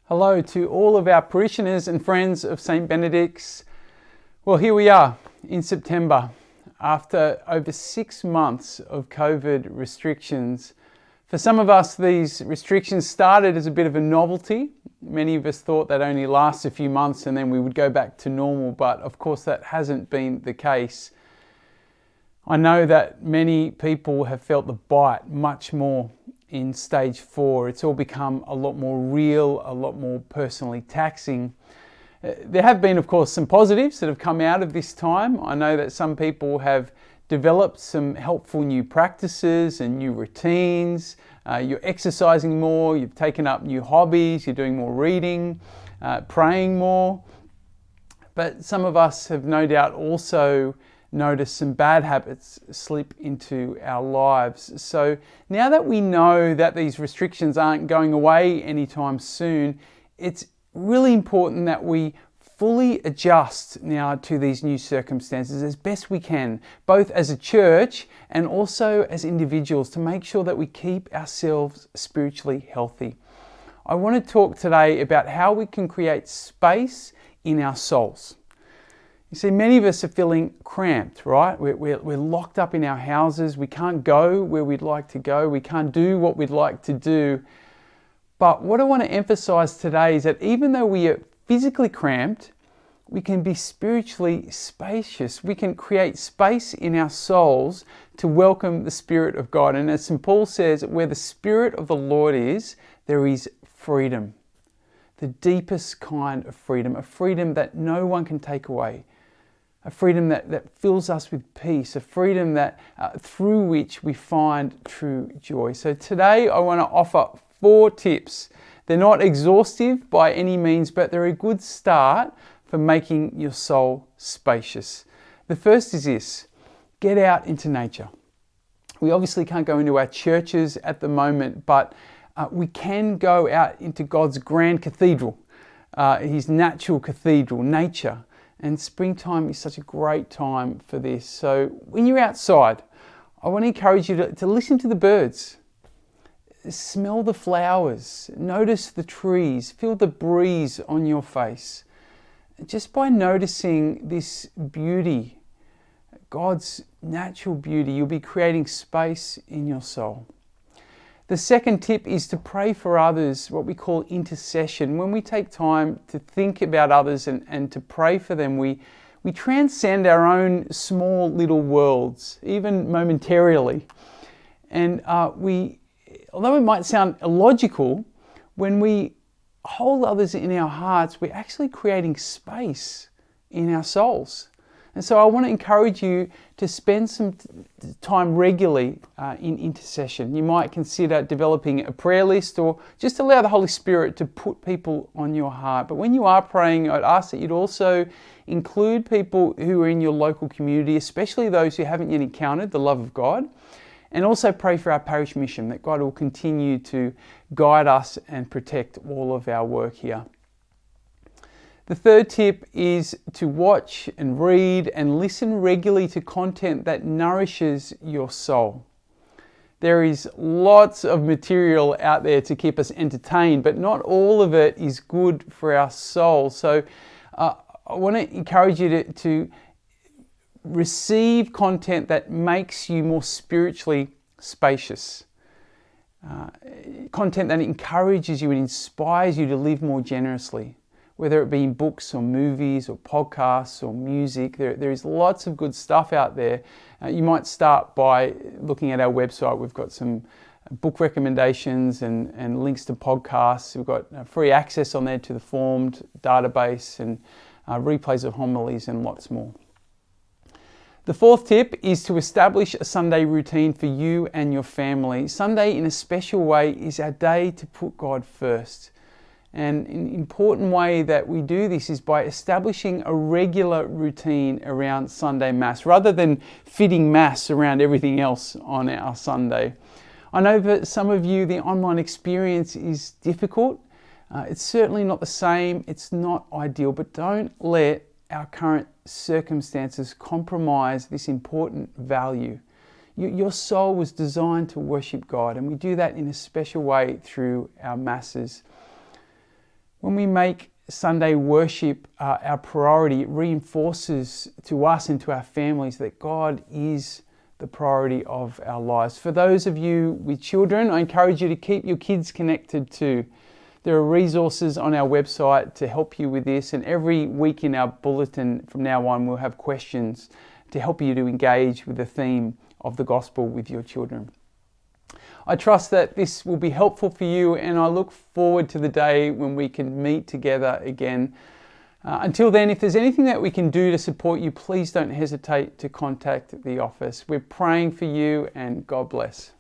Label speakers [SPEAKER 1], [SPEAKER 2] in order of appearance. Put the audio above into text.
[SPEAKER 1] Hello to all of our parishioners and friends of St Benedict's. Well, here we are in September after over 6 months of COVID restrictions. For some of us, these restrictions started as a bit of a novelty. Many of us thought they'd only last a few months and then we would go back to normal, but of course that hasn't been the case. I know that many people have felt the bite much more in stage 4. It's all become a lot more real, a lot more personally taxing. There have been, of course, some positives that have come out of this time. I know that some people have developed some helpful new practices and new routines. You're exercising more, you've taken up new hobbies, you're doing more reading, praying more. But some of us have no doubt also notice some bad habits slip into our lives. So now that we know that these restrictions aren't going away anytime soon, it's really important that we fully adjust now to these new circumstances as best we can, both as a church and also as individuals, to make sure that we keep ourselves spiritually healthy. I want to talk today about how we can create space in our souls. You see, many of us are feeling cramped, right? We're locked up in our houses. We can't go where we'd like to go. We can't do what we'd like to do. But what I want to emphasize today is that even though we are physically cramped, we can be spiritually spacious. We can create space in our souls to welcome the Spirit of God. And as St Paul says, where the Spirit of the Lord is, there is freedom. The deepest kind of freedom, a freedom that no one can take away. A freedom that fills us with peace, a freedom that through which we find true joy. So today I want to offer 4 tips. They're not exhaustive by any means, but they're a good start for making your soul spacious. The first is this: get out into nature. We obviously can't go into our churches at the moment, but we can go out into God's grand cathedral, His natural cathedral, nature. And springtime is such a great time for this. So when you're outside, I want to encourage you to listen to the birds, smell the flowers, notice the trees, feel the breeze on your face. Just by noticing this beauty, God's natural beauty, you'll be creating space in your soul. The second tip is to pray for others, what we call intercession. When we take time to think about others and to pray for them, we transcend our own small little worlds, even momentarily. And although it might sound illogical, when we hold others in our hearts, we're actually creating space in our souls. And so I want to encourage you to spend some time regularly in intercession. You might consider developing a prayer list, or just allow the Holy Spirit to put people on your heart. But when you are praying, I'd ask that you'd also include people who are in your local community, especially those who haven't yet encountered the love of God. And also pray for our parish mission, that God will continue to guide us and protect all of our work here. The third tip is to watch and read and listen regularly to content that nourishes your soul. There is lots of material out there to keep us entertained, but not all of it is good for our soul. So I want to encourage you to receive content that makes you more spiritually spacious. Content that encourages you and inspires you to live more generously. Whether it be in books or movies or podcasts or music, there is lots of good stuff out there. You might start by looking at our website. We've got some book recommendations and links to podcasts. We've got free access on there to the Formed database and replays of homilies and lots more. The fourth tip is to establish a Sunday routine for you and your family. Sunday, in a special way, is our day to put God first. And an important way that we do this is by establishing a regular routine around Sunday Mass, rather than fitting Mass around everything else on our Sunday. I know that some of you, the online experience is difficult. It's certainly not the same. It's not ideal, but don't let our current circumstances compromise this important value. Your soul was designed to worship God, and we do that in a special way through our Masses. When we make Sunday worship our priority, it reinforces to us and to our families that God is the priority of our lives. For those of you with children, I encourage you to keep your kids connected too. There are resources on our website to help you with this, and every week in our bulletin from now on we'll have questions to help you to engage with the theme of the gospel with your children. I trust that this will be helpful for you, and I look forward to the day when we can meet together again. Until then, if there's anything that we can do to support you, please don't hesitate to contact the office. We're praying for you, and God bless.